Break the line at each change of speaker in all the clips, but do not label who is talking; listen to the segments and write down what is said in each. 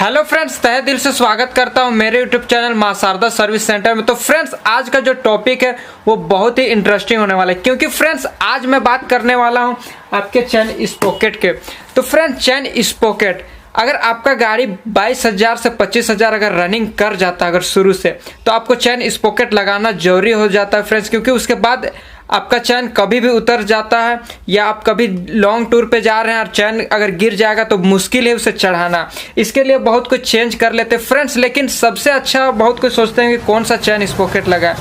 Hello friends, तहे दिल से स्वागत करता हूं मेरे यूट्यूब चैनल मां शारदा सर्विस सेंटर में। तो फ्रेंड्स, आज का जो टॉपिक है वो बहुत ही इंटरेस्टिंग होने वाला है, क्योंकि फ्रेंड्स आज मैं बात करने वाला हूं आपके चैन स्पॉकेट के। तो फ्रेंड्स, चैन स्पॉकेट अगर आपका गाड़ी 22,000 से 25,000 अगर रनिंग कर जाता है अगर शुरू से, तो आपको चैन स्पॉकेट लगाना जरूरी हो जाता है फ्रेंड्स, क्योंकि उसके बाद आपका चैन कभी भी उतर जाता है या आप कभी लॉन्ग टूर पे जा रहे हैं और चैन अगर गिर जाएगा तो मुश्किल है उसे चढ़ाना। इसके लिए बहुत कुछ चेंज कर लेते हैं फ्रेंड्स, लेकिन सबसे अच्छा बहुत कुछ सोचते हैं कि कौन सा चैन स्पॉकेट लगाए,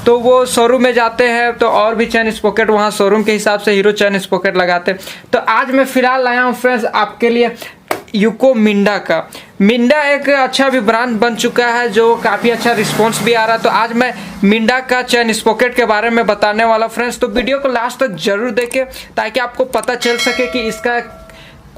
तो वो शोरूम में जाते हैं तो और भी चैन स्पॉकेट वहाँ शोरूम के हिसाब से हीरो चैन स्पॉकेट लगाते हैं। तो आज मैं फिलहाल लाया हूँ फ्रेंड्स आपके लिए यूको मिंडा का। मिंडा एक अच्छा भी ब्रांड बन चुका है जो काफ़ी अच्छा रिस्पांस भी आ रहा है। तो आज मैं मिंडा का चैन स्पॉकेट के बारे में बताने वाला फ्रेंड्स, तो वीडियो को लास्ट तक जरूर देखें ताकि आपको पता चल सके कि इसका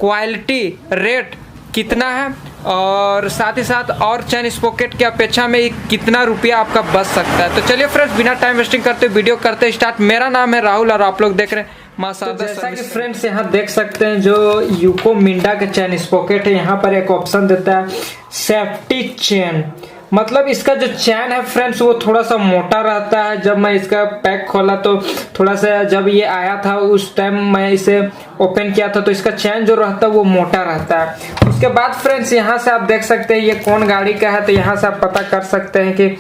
क्वालिटी रेट कितना है और साथ ही साथ और चैन स्पॉकेट की अपेक्षा में कितना रुपया आपका बच सकता है। तो चलिए फ्रेंड्स, बिना टाइम वेस्टिंग करते वीडियो करते स्टार्ट। मेरा नाम है राहुल और आप लोग देख रहे हैं मां शारदा। तो जैसा कि फ्रेंड्स यहाँ देख सकते हैं जो यूको मिंडा का चैन स्पॉकेट है, यहाँ पर एक ऑप्शन देता है सेफ्टी चेन। मतलब इसका जो चैन है फ्रेंड्स वो थोड़ा सा मोटा रहता है। जब मैं इसका पैक खोला तो थोड़ा सा, जब ये आया था उस टाइम मैं इसे ओपन किया था, तो इसका चैन जो रहता है वो मोटा रहता है। उसके बाद फ्रेंड्स यहाँ से आप देख सकते हैं ये कौन गाड़ी का है, तो यहाँ से आप पता कर सकते हैं कि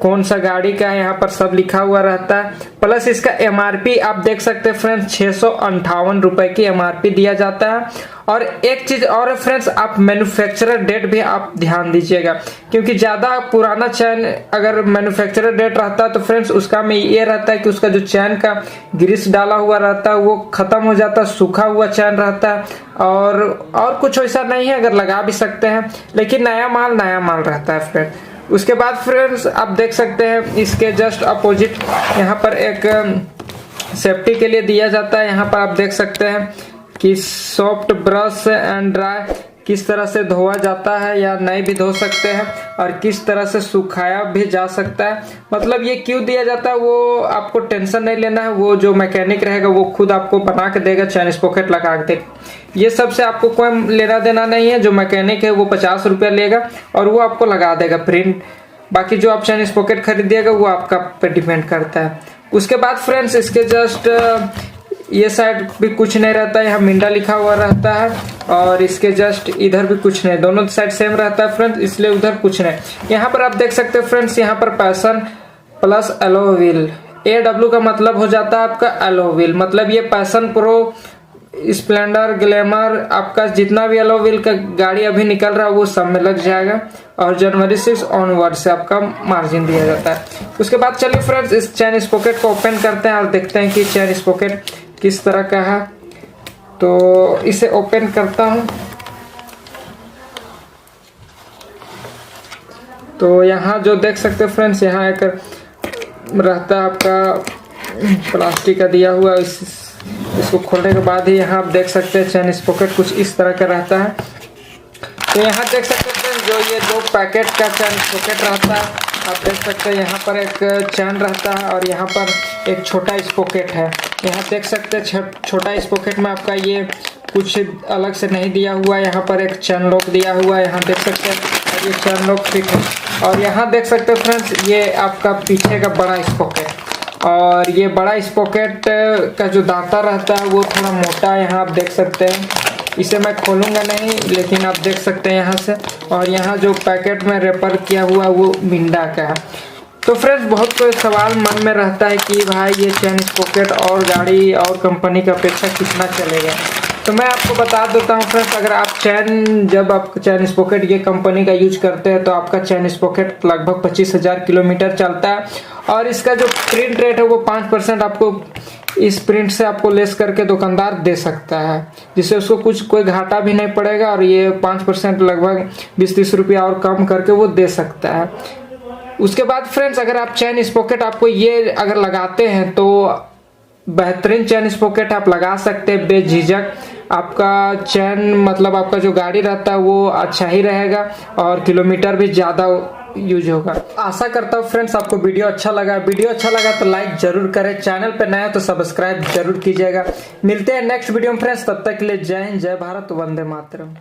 कौन सा गाड़ी का है। यहाँ पर सब लिखा हुआ रहता है। प्लस इसका MRP आप देख सकते हैं फ्रेंड्स 658 रुपए की MRP दिया जाता है। और एक चीज और है फ्रेंड्स, आप मैन्युफैक्चरर डेट भी आप ध्यान दीजिएगा, क्योंकि ज्यादा पुराना चैन अगर मैन्युफैक्चरर डेट रहता है तो फ्रेंड्स उसका में ये रहता है कि उसका जो चैन का ग्रीस डाला हुआ रहता है वो खत्म हो जाता है, सूखा हुआ चैन रहता है। और कुछ वैसा नहीं है, अगर लगा भी सकते हैं, लेकिन नया माल रहता है फ्रेंड्स। उसके बाद फ्रेंड्स आप देख सकते हैं इसके जस्ट अपोजिट यहाँ पर एक सेफ्टी के लिए दिया जाता है। यहाँ पर आप देख सकते हैं कि सॉफ्ट ब्रश एंड ड्राई किस तरह से धोआ जाता है या नहीं भी धो सकते हैं, और किस तरह से सुखाया भी जा सकता है। मतलब ये क्यों दिया जाता है वो आपको टेंशन नहीं लेना है, वो जो मैकेनिक रहेगा वो खुद आपको बना के देगा, चैन स्पॉकेट लगा के। ये सबसे आपको कोई लेना देना नहीं है। जो मैकेनिक है वो 50 रुपया लेगा और वो आपको लगा देगा प्रिंट। बाकी जो आप चैन स्पॉकेट खरीदिएगा वो आपका पे डिपेंड करता है। उसके बाद फ्रेंड्स इसके जस्ट ये साइड भी कुछ नहीं रहता है, यहाँ मिंडा लिखा हुआ रहता है, और इसके जस्ट इधर भी कुछ नहीं, दोनों साइड सेम रहता है फ्रेंड्स, इसलिए उधर कुछ नहीं। यहाँ पर आप देख सकते हैं फ्रेंड्स, यहाँ पर passion plus yellow wheel, AW का मतलब हो जाता है आपका एलो व्हील। मतलब ये पैशन प्रो, स्प्लेंडर, ग्लैमर, आपका जितना भी एलो व्हील का गाड़ी अभी निकल रहा है वो सब में लग जाएगा, और जनवरी 6 ऑनवर्ड से आपका मार्जिन दिया जाता है। उसके बाद चलिए फ्रेंड्स इस चैन स्पॉकेट को ओपन करते हैं और देखते हैं कि चैन स्पॉकेट किस तरह का है। तो इसे ओपन करता हूं, तो यहाँ जो देख सकते हैं फ्रेंड्स, यहाँ एक रहता है आपका प्लास्टिक का दिया हुआ। इसको खोलने के बाद ही यहाँ आप देख सकते हैं चैन स्पॉकेट कुछ इस तरह का रहता है। तो यहाँ देख सकते हैं जो ये 2 पैकेट का चैन स्पॉकेट रहता है, आप देख सकते हैं यहाँ पर एक चैन रहता है और यहाँ पर एक छोटा स्पॉकेट है। यहाँ देख सकते हैं छोटा स्पॉकेट में आपका ये कुछ अलग से नहीं दिया हुआ है। यहाँ पर एक चैन लॉक दिया हुआ है, यहाँ देख सकते हैं, और ये चैन लॉक फिट है। और यहाँ देख सकते हैं फ्रेंड्स ये आपका पीछे का बड़ा स्पॉकेट, और ये बड़ा स्पॉकेट का जो दांता रहता है वो थोड़ा मोटा है। यहाँ आप देख सकते हैं, इसे मैं खोलूंगा नहीं, लेकिन आप देख सकते हैं यहाँ से। और यहाँ जो पैकेट में रेपर किया हुआ वो मिंडा का है। तो फ्रेंड्स बहुत कोई सवाल मन में रहता है कि भाई ये चैन स्पॉकेट और गाड़ी और कंपनी की अपेक्षा कितना चलेगा। तो मैं आपको बता देता हूँ फ्रेंड्स, अगर आप जब आप चैन स्पॉकेट ये कंपनी का यूज करते हैं तो आपका चैन स्पॉकेट लगभग 25,000 किलोमीटर चलता है, और इसका जो प्रिंट रेट है वो 5% आपको इस प्रिंट से आपको लेस करके दुकानदार दे सकता है, जिससे उसको कोई घाटा भी नहीं पड़ेगा, और ये 5% लगभग 20-30 रुपया और कम करके वो दे सकता है। उसके बाद फ्रेंड्स अगर आप चैन स्पॉकेट आपको ये अगर लगाते हैं तो बेहतरीन चैन स्पॉकेट आप लगा सकते हैं बेझिझक। आपका चैन मतलब आपका जो गाड़ी रहता है वो अच्छा ही रहेगा और किलोमीटर भी ज़्यादा यूज होगा। आशा करता हूँ फ्रेंड्स आपको वीडियो अच्छा लगा तो लाइक जरूर करें, चैनल पे नया तो सब्सक्राइब जरूर कीजिएगा। मिलते हैं नेक्स्ट वीडियो में फ्रेंड्स, तब तक के लिए जय हिंद, जय भारत, वंदे मातरम।